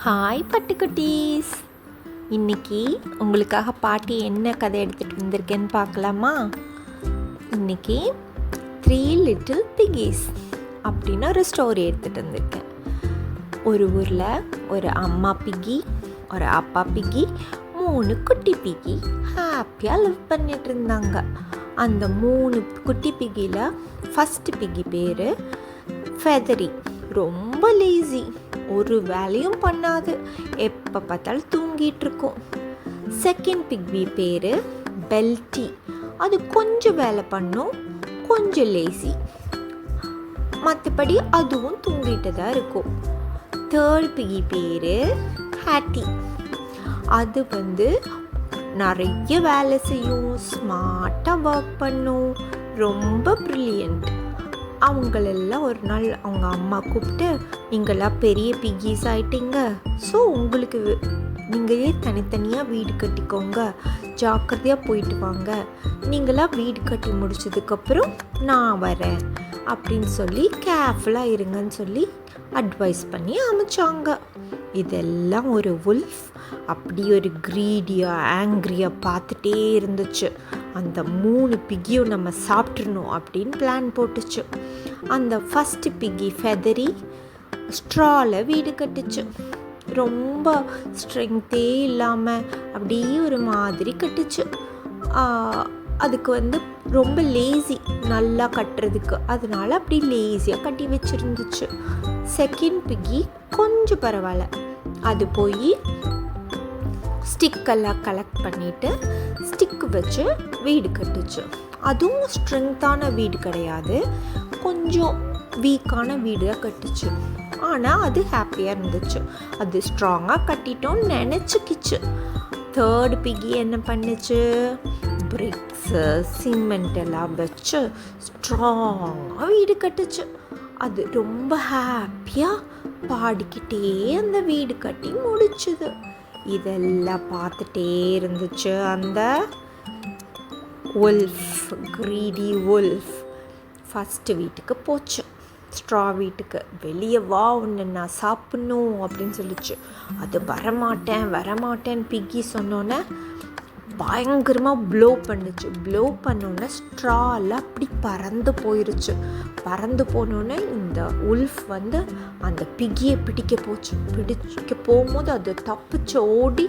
Hi பட்டுக்குட்டீஸ், இன்னைக்கு உங்களுக்காக பாட்டி என்ன கதை எடுத்துகிட்டு வந்திருக்கேன்னு பார்க்கலாமா? இன்னைக்கு 3 லிட்டில் பிகீஸ் அப்படின்னு ஒரு ஸ்டோரி எடுத்துகிட்டு வந்திருக்கேன். ஒரு ஊரில் ஒரு அம்மா பிகி, ஒரு அப்பா பிகி, 3 குட்டி பிகி ஹாப்பியாக லிவ் பண்ணிட்டு இருந்தாங்க. அந்த 3 குட்டி பிகியில் ஃபஸ்ட்டு பிகி பேர் ஃபெதரி. ரொம்ப லேசி, ஒரு வேலையும் பண்ணாது, எப்போ பார்த்தாலும் தூங்கிட்டு இருக்கும். செகண்ட் பிகி பேர் பெல்டி. அது கொஞ்சம் வேலை பண்ணும், கொஞ்சம் லேசி, மற்றபடி அதுவும் தூங்கிட்டு தான் இருக்கும். தேர்ட் பிகி பேர் ஹேட்டி. அது நிறைய வேலை செய்யும், ஸ்மார்ட்டாக ஒர்க் பண்ணும், ரொம்ப ப்ரில்லியண்ட். அவங்களெல்லாம் ஒரு நாள் அவங்க அம்மா கூப்பிட்டு, நீங்களாம் பெரிய பிகீஸ் ஆகிட்டீங்க, ஸோ உங்களுக்கு நீங்களே தனித்தனியாக வீடு கட்டிக்கோங்க, ஜாக்கிரதையாக போயிட்டு வாங்க, நீங்களாம் வீடு கட்டி முடிச்சதுக்கப்புறம் நான் வரேன் அப்படின்னு சொல்லி கேர்ஃபுல்லாக இருங்கன்னு சொல்லி அட்வைஸ் பண்ணி அமைச்சாங்க. இதெல்லாம் ஒரு வுல்ஃப் அப்படி ஒரு க்ரீடியாக ஆங்க்ரியாக பார்த்துட்டே இருந்துச்சு. அந்த 3 பிகியும் நம்ம சாப்பிட்றணும் அப்படின்னு பிளான் போட்டுச்சு. அந்த ஃபஸ்ட்டு பிகி ஃபெதரி ஸ்ட்ராவில் வீடு கட்டுச்சு. ரொம்ப ஸ்ட்ரெங்த்தே இல்லாமல் அப்படியே ஒரு மாதிரி கட்டுச்சு. அதுக்கு ரொம்ப லேசி, நல்லா கட்டுறதுக்கு, அதனால அப்படி லேசியாக கட்டி வச்சுருந்துச்சு. செகண்ட் பிகி கொஞ்சம் பரவாயில்ல, அது போய் ஸ்டிக்கெல்லாம் கலெக்ட் பண்ணிவிட்டு ஸ்டிக்கு வச்சு வீடு கட்டுச்சு. அதுவும் ஸ்ட்ரெங்த்தான வீடு கிடையாது, கொஞ்சம் வீக்கான வீடாக கட்டுச்சு. ஆனால் அது ஹாப்பியாக இருந்துச்சு, அது ஸ்ட்ராங்காக கட்டிட்டோன்னு நினச்சிக்கிச்சு. தேர்ட் பிகி என்ன பண்ணுச்சு, பிரிக்ஸு சிமெண்ட் எல்லாம் வச்சு ஸ்ட்ராங்காக வீடு கட்டுச்சு. அது ரொம்ப ஹாப்பியாக பாடிக்கிட்டே அந்த வீடு கட்டி முடிச்சுது. இதெல்லாம் பார்த்துட்டே இருந்துச்சு அந்த வுல்ஃப், க்ரீடி வுல்ஃப். ஃபஸ்ட்டு வீட்டுக்கு போச்சு, ஸ்ட்ரா வீட்டுக்கு. வெளியே வா, ஒன்று நான் சாப்பிட்ணும் அப்படின்னு சொல்லிச்சு. அது வரமாட்டேன்னு பிக்கி சொன்னோன்னே பயங்கரமாக ப்ளோ பண்ணுச்சு. ப்ளோ பண்ணோன்னே ஸ்ட்ராலாம் அப்படி பறந்து போயிருச்சு. பறந்து போனோன்னே இந்த உல்ஃப் அந்த பிகியை பிடிக்க போகும்போது அது தப்பிச்சு ஓடி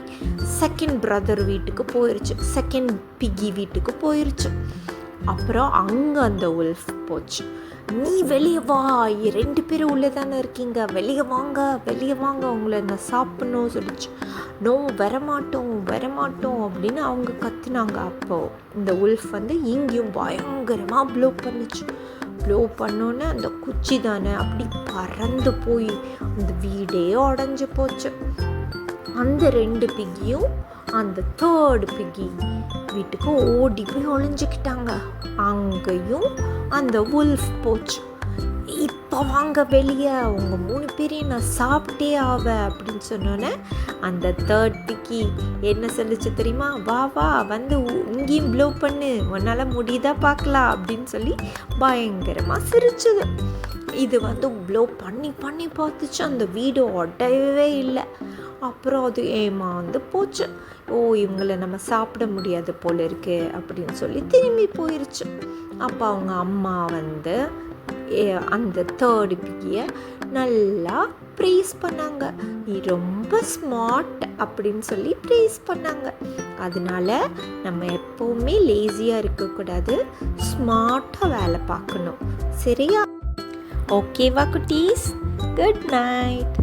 செகண்ட் பிரதர் வீட்டுக்கு போயிருச்சு, செகண்ட் பிகி வீட்டுக்கு போயிருச்சு. அப்புறம் அங்கே அந்த உல்ஃப் போச்சு, நீ வெளியே வா, 2 பேரும் உள்ளே தானே இருக்கீங்க, வெளியே வாங்க உங்களை நான் சாப்பிட்ணும் சொல்லிச்சு. நோ, வரமாட்டோம் அப்படின்னு அவங்க கத்துனாங்க. அப்போது இந்த உல்ஃப் இங்கேயும் பயங்கரமாக ப்ளோ பண்ணுச்சு. ப்ளோ பண்ணோன்னே அந்த குச்சி தானே அப்படி பறந்து போய் அந்த வீடே உடஞ்சி போச்சு. அந்த 2 பிகியும் அந்த தேர்டு பிகி வீட்டுக்கு ஓடி போய் ஒளிஞ்சிக்கிட்டாங்க. அங்கேயும் அந்த வுல்ஃப் போச்சு. இப்போ வாங்க வெளியே, உங்க 3 பேரையும் நான் சாப்பிட்டே ஆவேன் அப்படின்னு சொன்னோன்னே அந்த தேர்ட் பிகி என்ன சொல்லிச்சு தெரியுமா, வா இங்கேயும் ப்ளோ பண்ணு, உன்னால் முடியுதா பார்க்கலாம் அப்படின்னு சொல்லி பயங்கரமாக சிரிச்சுது. இது ப்ளோ பண்ணி பார்த்துச்சு, அந்த வீடு உடையவே இல்லை. அப்புறம் அது போச்சு. இவங்களை நம்ம சாப்பிட முடியாது போல இருக்கு அப்படின்னு சொல்லி திரும்பி போயிருச்சு. அப்போ அவங்க அம்மா அந்த தேர்டு பிகியை நல்லா ப்ரைஸ் பண்ணாங்க. நீ ரொம்ப ஸ்மார்ட் அப்படின்னு சொல்லி ப்ரைஸ் பண்ணாங்க. அதனால நம்ம எப்போவுமே லேசியாக இருக்கக்கூடாது, ஸ்மார்ட்டாக வேலை பார்க்கணும். சரியா? ஓகேவா குட்டீஸ்? Good night.